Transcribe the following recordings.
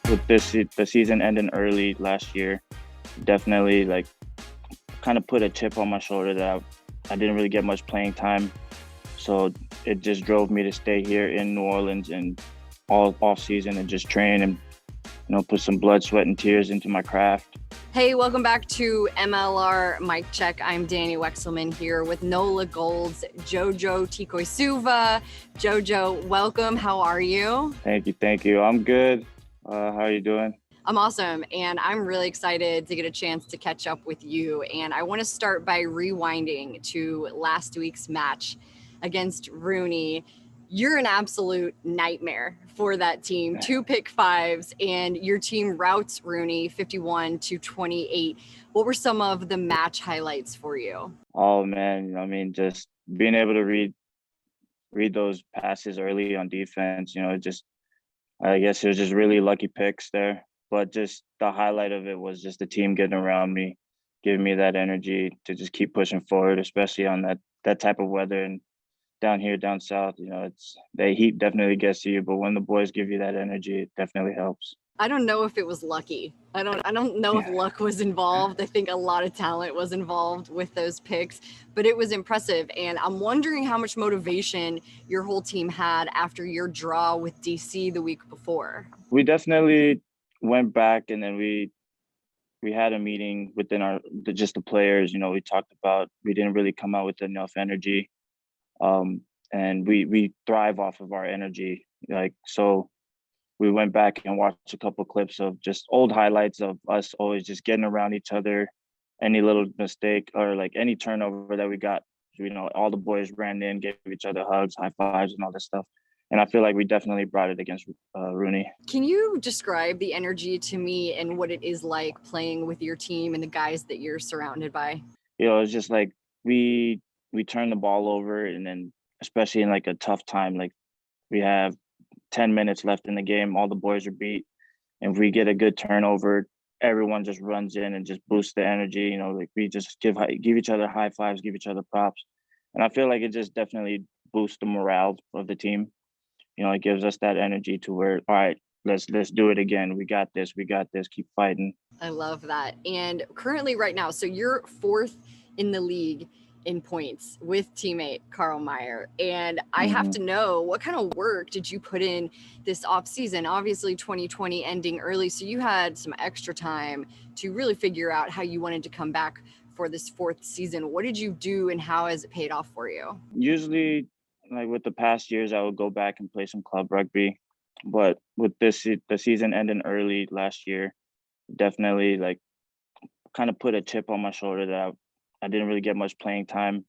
with the season ending early last year, definitely like kind of put a chip on my shoulder that I didn't really get much playing time. So it just drove me to stay here in New Orleans and all off season and just train and put some blood, sweat, and tears into my craft. Hey, welcome back to MLR Mic Check. I'm Dani Wexelman here with NOLA Gold's Jojo Tikoisuva. Jojo, welcome. How are you? Thank you. I'm good. How are you doing? I'm awesome, and I'm really excited to get a chance to catch up with you. And I want to start by rewinding to last week's match against Rooney. You're an absolute nightmare for that team. 2 pick fives, and your team routs Rooney 51-28. What were some of the match highlights for you? Oh man, just being able to read those passes early on defense. I guess it was just really lucky picks there. But just the highlight of it was just the team getting around me, giving me that energy to just keep pushing forward, especially on that type of weather. And down south, the heat definitely gets to you, but when the boys give you that energy, it definitely helps. I don't know if it was lucky. I don't know if luck was involved. I think a lot of talent was involved with those picks, but it was impressive. And I'm wondering how much motivation your whole team had after your draw with DC the week before. We definitely went back, and then we had a meeting within just the players. We talked about we didn't really come out with enough energy. And we thrive off of our energy. So we went back and watched a couple of clips of just old highlights of us always just getting around each other. Any little mistake or like any turnover that we got, all the boys ran in, gave each other hugs, high fives, and all this stuff. And I feel like we definitely brought it against Rooney. Can you describe the energy to me and what it is like playing with your team and the guys that you're surrounded by? It's just like we turn the ball over, and then especially in like a tough time, like we have 10 minutes left in the game, all the boys are beat, and if we get a good turnover, everyone just runs in and just boosts the energy. Like we just give each other high fives, give each other props, and I feel like it just definitely boosts the morale of the team. It gives us that energy to where, all right, let's do it again. We got this, keep fighting. I love that. And currently right now, so you're 4th in the league in points with teammate Carl Meyer. And I have to know, what kind of work did you put in this off season? Obviously 2020 ending early, so you had some extra time to really figure out how you wanted to come back for this 4th season. What did you do and how has it paid off for you? Usually, like with the past years, I would go back and play some club rugby. But with the season ending early last year, definitely like kind of put a chip on my shoulder that I didn't really get much playing time.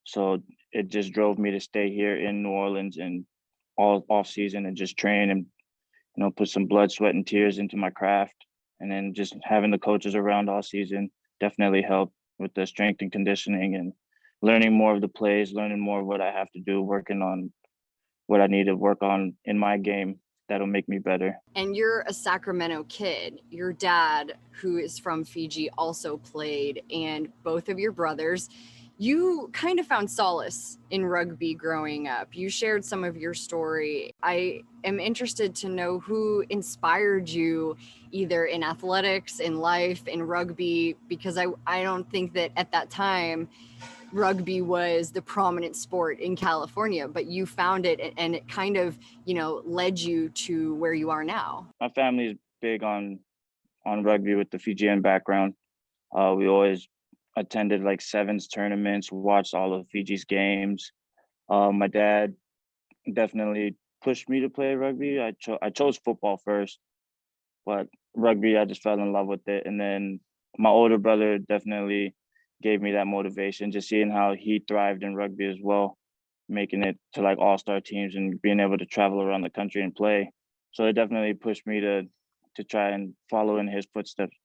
So it just drove me to stay here in New Orleans and all off season and just train and put some blood, sweat, and tears into my craft. And then just having the coaches around all season definitely helped with the strength and conditioning and learning more of the plays, learning more of what I have to do, working on what I need to work on in my game that'll make me better. And you're a Sacramento kid. Your dad, who is from Fiji, also played, and both of your brothers. You kind of found solace in rugby growing up. You shared some of your story. I am interested to know who inspired you either in athletics, in life, in rugby, because I don't think that at that time rugby was the prominent sport in California, but you found it and it kind of, led you to where you are now. My family is big on rugby with the Fijian background. We always attended like sevens tournaments, watched all of Fiji's games. My dad definitely pushed me to play rugby. I chose football first, but rugby, I just fell in love with it. And then my older brother definitely gave me that motivation, just seeing how he thrived in rugby as well, making it to like all-star teams and being able to travel around the country and play. So it definitely pushed me to try and follow in his footsteps.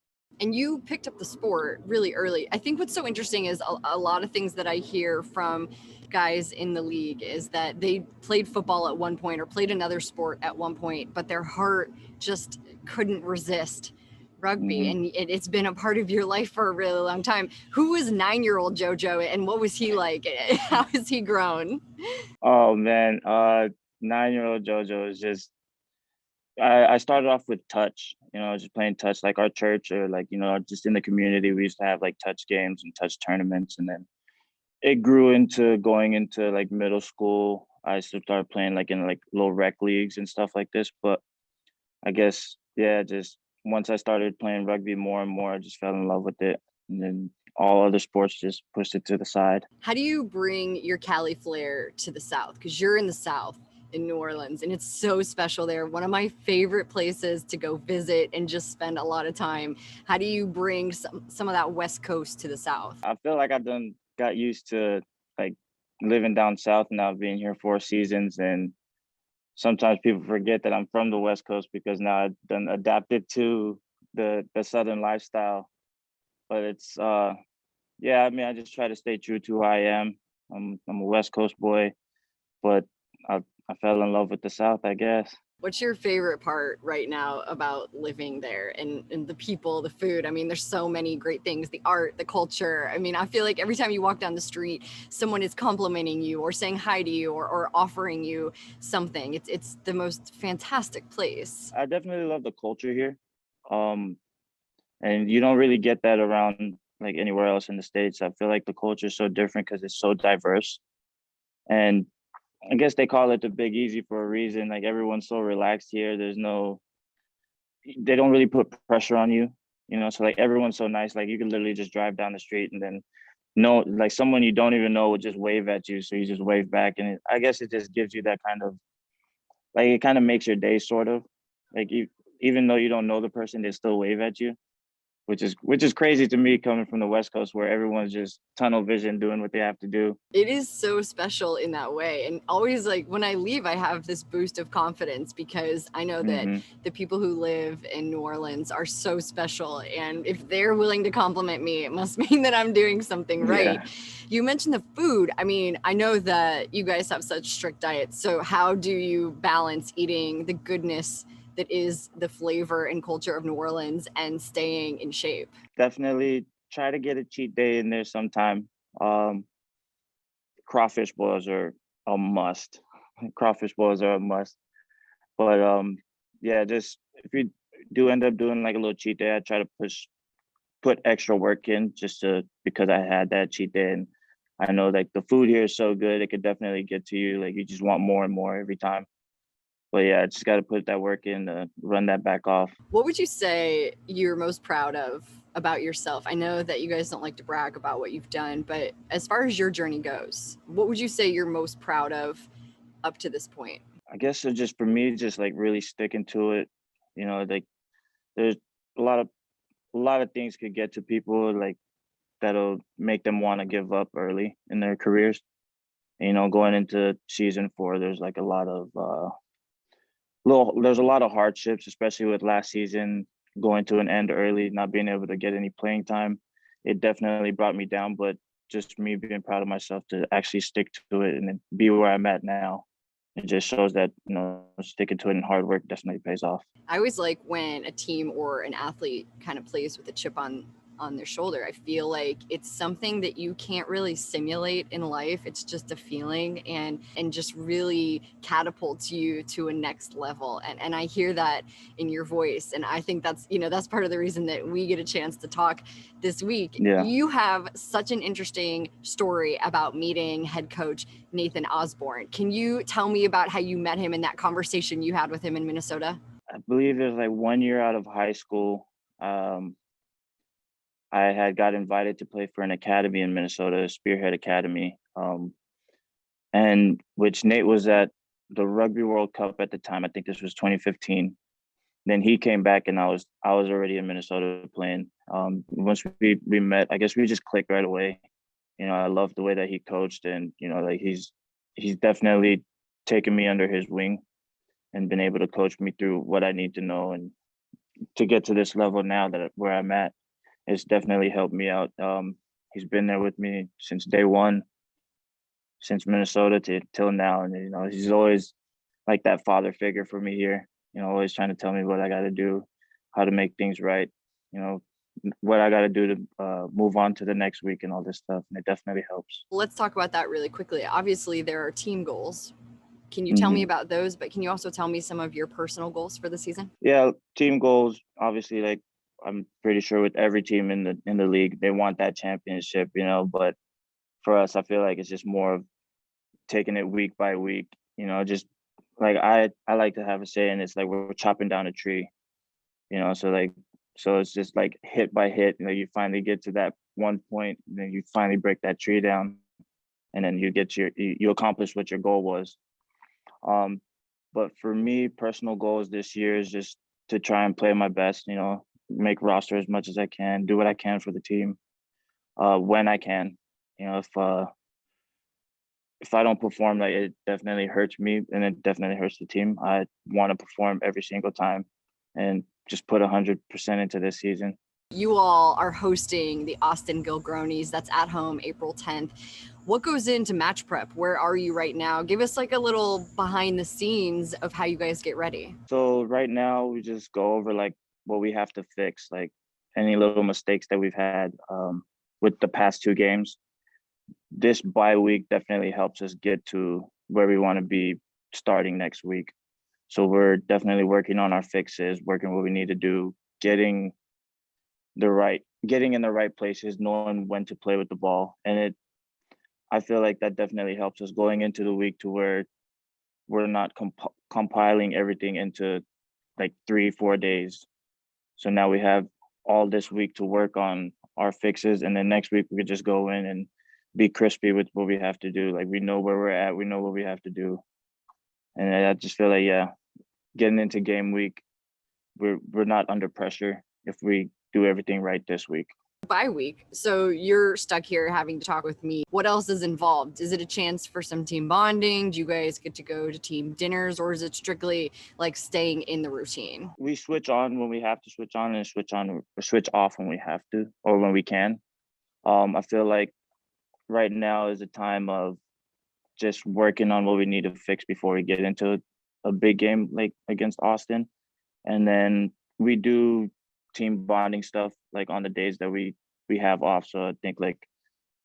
And you picked up the sport really early. I think what's so interesting is a lot of things that I hear from guys in the league is that they played football at one point or played another sport at one point, but their heart just couldn't resist rugby. And it's been a part of your life for a really long time. Who was 9-year-old Jojo and what was he like? How has he grown? Oh man, 9-year-old Jojo is just I started off with touch, just playing touch, like our church or like, just in the community, we used to have like touch games and touch tournaments. And then it grew into going into like middle school. I started playing like in like little rec leagues and stuff like this. But I guess, yeah, just once I started playing rugby more and more, I just fell in love with it. And then all other sports just pushed it to the side. How do you bring your Cali flair to the South? Because you're in the South in New Orleans and it's so special there. One of my favorite places to go visit and just spend a lot of time. How do you bring some of that West Coast to the South? I feel like I've got used to like living down south now, being here 4 seasons, and sometimes people forget that I'm from the West Coast because now I've done adapted to the southern lifestyle. But it's yeah, I mean, I just try to stay true to who I am. I'm a West Coast boy, but I fell in love with the South, I guess. What's your favorite part right now about living there and the people, the food? I mean, there's so many great things, the art, the culture. I mean, I feel like every time you walk down the street, someone is complimenting you or saying hi to you or offering you something. It's the most fantastic place. I definitely love the culture here. Um, and you don't really get that around like anywhere else in the States. I feel like the culture is so different because it's so diverse. And I guess they call it the Big Easy for a reason. Like everyone's so relaxed here. They don't really put pressure on you, So like everyone's so nice. Like you can literally just drive down the street and then like someone you don't even know would just wave at you. So you just wave back, and I guess it just gives you that kind of like it kind of makes your day sort of like even though you don't know the person, they still wave at you, which is crazy to me coming from the West Coast where everyone's just tunnel vision doing what they have to do. It is so special in that way. And always like when I leave, I have this boost of confidence because I know that the people who live in New Orleans are so special. And if they're willing to compliment me, it must mean that I'm doing something right. Yeah. You mentioned the food. I mean, I know that you guys have such strict diets. So how do you balance eating the goodness that is the flavor and culture of New Orleans and staying in shape? Definitely try to get a cheat day in there sometime. Um, Crawfish boils are a must. Crawfish boils are a must. But yeah, just if you do end up doing like a little cheat day, I try to put extra work in because I had that cheat day, and I know like the food here is so good, it could definitely get to you. Like you just want more and more every time. But yeah, I just got to put that work in to run that back off. What would you say you're most proud of about yourself? I know that you guys don't like to brag about what you've done, but as far as your journey goes, what would you say you're most proud of up to this point? I guess it's just for me, just like really sticking to it. Like there's a lot of things could get to people like that'll make them want to give up early in their careers. Going into season 4, there's like there's a lot of hardships, especially with last season going to an end early, not being able to get any playing time. It definitely brought me down, but just me being proud of myself to actually stick to it and then be where I'm at now. It just shows that, sticking to it and hard work definitely pays off. I always like when a team or an athlete kind of plays with a chip on their shoulder. I feel like it's something that you can't really simulate in life. It's just a feeling and just really catapults you to a next level. And I hear that in your voice. And I think that's part of the reason that we get a chance to talk this week. Yeah. You have such an interesting story about meeting head coach Nathan Osborne. Can you tell me about how you met him and that conversation you had with him in Minnesota? I believe it was like 1 year out of high school. I had got invited to play for an academy in Minnesota, Spearhead Academy, and which Nate was at the Rugby World Cup at the time. I think this was 2015. Then he came back, and I was already in Minnesota playing. Once we met, I guess we just clicked right away. I loved the way that he coached, and like he's definitely taken me under his wing and been able to coach me through what I need to know and to get to this level now where I'm at. It's definitely helped me out. He's been there with me since day one, since Minnesota till now, and he's always like that father figure for me here. Always trying to tell me what I got to do, how to make things right. What I got to do to move on to the next week and all this stuff, and it definitely helps. Let's talk about that really quickly. Obviously, there are team goals Can you tell me about those? But can you also tell me some of your personal goals for the season? Yeah, team goals, obviously, like I'm pretty sure with every team in the league, they want that championship, but for us, I feel like it's just more of taking it week by week, just like I like to have a saying, it's like we're chopping down a tree, so it's just like hit by hit, you finally get to that one point, and then you finally break that tree down, and then you accomplish what your goal was. But for me, personal goals this year is just to try and play my best, make roster as much as I can, do what I can for the team, when I can. If I don't perform, like, it definitely hurts me and it definitely hurts the team. I want to perform every single time and just put 100% into this season. You all are hosting the Austin Gilgronis. That's at home April 10th. What goes into match prep? Where are you right now? Give us like a little behind the scenes of how you guys get ready. So right now we just go over like what we have to fix, like any little mistakes that we've had with the past two games. This bye week definitely helps us get to where we want to be starting next week. So we're definitely working on our fixes, working what we need to do, getting in the right places, knowing when to play with the ball. And I feel like that definitely helps us going into the week to where we're not compiling everything into like 3-4 days. So now we have all this week to work on our fixes, and then next week we could just go in and be crispy with what we have to do. Like, we know where we're at, we know what we have to do. And I just feel like, yeah, getting into game week, we're not under pressure if we do everything right this week. Bye week. So you're stuck here having to talk with me. What else is involved? Is it a chance for some team bonding? Do you guys get to go to team dinners, or is it strictly like staying in the routine? We switch on when we have to switch on, and switch off when we have to or when we can. I feel like right now is a time of just working on what we need to fix before we get into a big game like against Austin. And then we do team bonding stuff like on the days that we have off. So I think like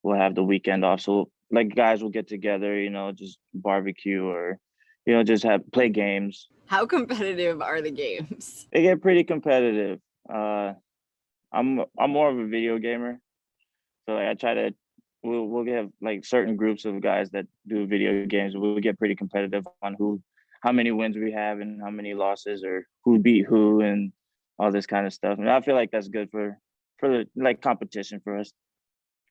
we'll have the weekend off. So like guys will get together, just barbecue or, just play games. How competitive are the games? They get pretty competitive. I'm more of a video gamer. So like I try to we'll get like certain groups of guys that do video games. We'll get pretty competitive on how many wins we have and how many losses, or who beat who and all this kind of stuff. And I feel like that's good for the like competition for us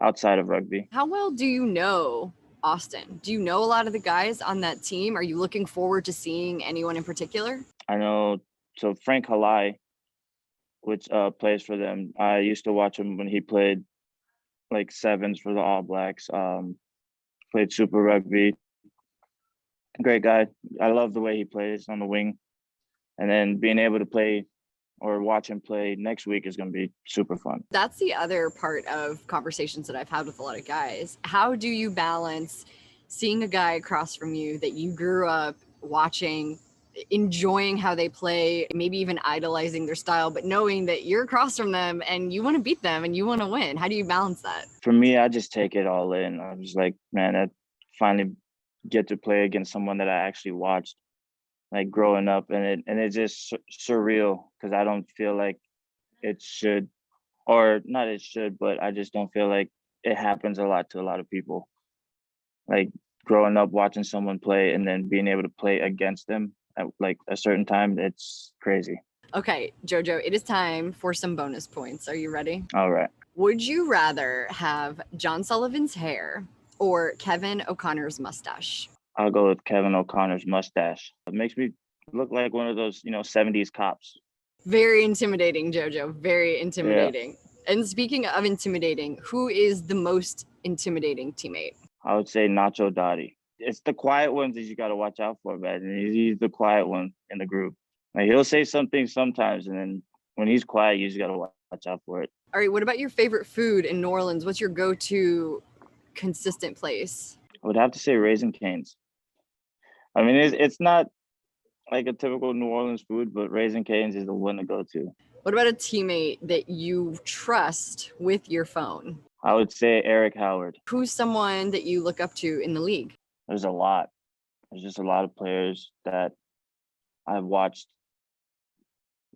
outside of rugby. How well do you know Austin? Do you know a lot of the guys on that team? Are you looking forward to seeing anyone in particular? I know, so Frank Halai, which plays for them. I used to watch him when he played like sevens for the All Blacks. Played Super Rugby. Great guy. I love the way he plays on the wing. And then being able to play or watch him play next week is going to be super fun. That's the other part of conversations that I've had with a lot of guys. How do you balance seeing a guy across from you that you grew up watching, enjoying how they play, maybe even idolizing their style, but knowing that you're across from them and you want to beat them and you want to win? How do you balance that? For me, I just take it all in. I'm just like, man, I finally get to play against someone that I actually watched like growing up, and it's just surreal because I don't feel like it should, or not it should, but I just don't feel like it happens a lot to a lot of people. Like growing up watching someone play and then being able to play against them at like a certain time, it's crazy. Okay, Jojo, it is time for some bonus points. Are you ready? All right. Would you rather have John Sullivan's hair or Kevin O'Connor's mustache? I'll go with Kevin O'Connor's mustache. It makes me look like one of those, 70s cops. Very intimidating, Jojo. Very intimidating. Yeah. And speaking of intimidating, who is the most intimidating teammate? I would say Nacho Dottie. It's the quiet ones that you got to watch out for, man. He's the quiet one in the group. Like, he'll say something sometimes, and then when he's quiet, you just got to watch out for it. All right, what about your favorite food in New Orleans? What's your go-to consistent place? I would have to say Raising Cane's. I mean, it's not like a typical New Orleans food, but Raising Cane's is the one to go to. What about a teammate that you trust with your phone? I would say Eric Howard. Who's someone that you look up to in the league? There's a lot. There's just a lot of players that I've watched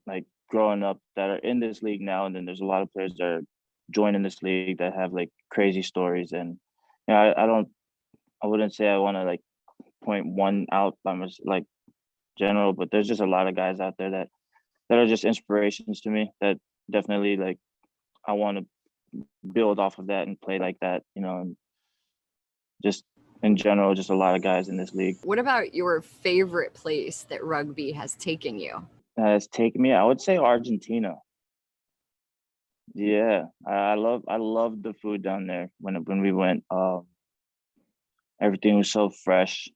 like growing up that are in this league now, and then there's a lot of players that are joining this league that have like crazy stories. And I wouldn't say I want to like point one out by like general, but there's just a lot of guys out there that are just inspirations to me that definitely like I want to build off of that and play like that, and just in general, just a lot of guys in this league. What about your favorite place that rugby has taken you? Has taken me, I would say Argentina. Yeah, I love the food down there when we went. Everything was so fresh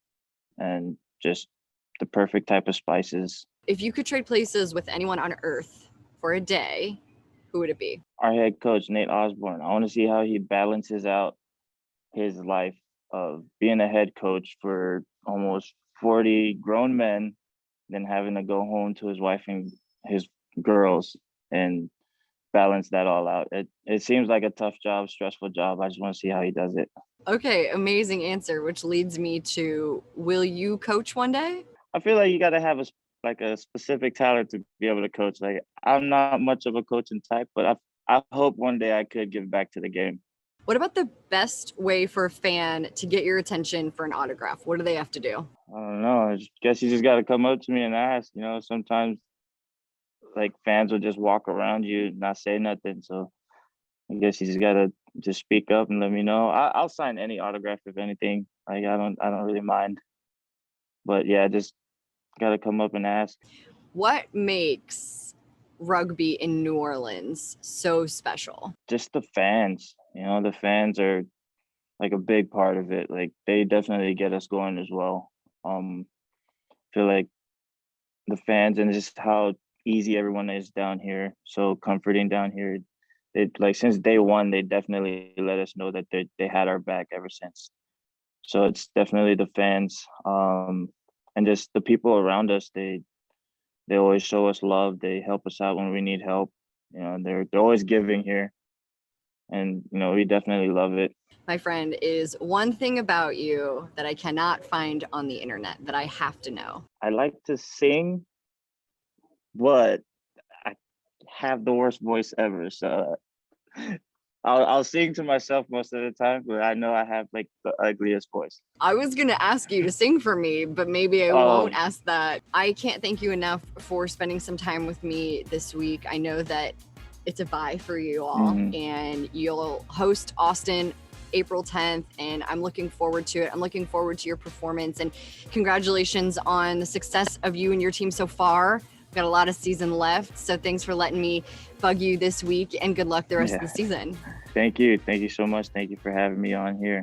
and just the perfect type of spices. If you could trade places with anyone on earth for a day, who would it be? Our head coach, Nate Osborne. I want to see how he balances out his life of being a head coach for almost 40 grown men, then having to go home to his wife and his girls and balance that all out. It seems like a tough job, stressful job. I just want to see how he does it. Okay, amazing answer, which leads me to, will you coach one day? I feel like you got to have a specific talent to be able to coach. Like, I'm not much of a coaching type, but I hope one day I could give back to the game. What about the best way for a fan to get your attention for an autograph? What do they have to do? I don't know. I guess you just got to come up to me and ask. Sometimes like fans will just walk around you and not say nothing. So I guess you just got to just speak up and let me know. I'll sign any autograph if anything. Like I don't really mind. But yeah, just got to come up and ask. What makes rugby in New Orleans so special? Just the fans. The fans are like a big part of it. Like they definitely get us going as well. Feel like the fans and just how easy everyone is down here, so comforting down here. Like since day one, they definitely let us know that they had our back ever since. So it's definitely the fans, and just the people around us. They always show us love. They help us out when we need help. They're always giving here, and we definitely love it. My friend, is one thing about you that I cannot find on the internet that I have to know? I like to sing, but I have the worst voice ever. So I'll sing to myself most of the time, but I know I have like the ugliest voice. I was going to ask you to sing for me, but maybe I won't ask that. I can't thank you enough for spending some time with me this week. I know that it's a bye for you all, and you'll host Austin April 10th, and I'm looking forward to it. I'm looking forward to your performance, and congratulations on the success of you and your team so far. We've got a lot of season left, so thanks for letting me bug you this week, and good luck the rest of the season. Thank you so much. Thank you for having me on here.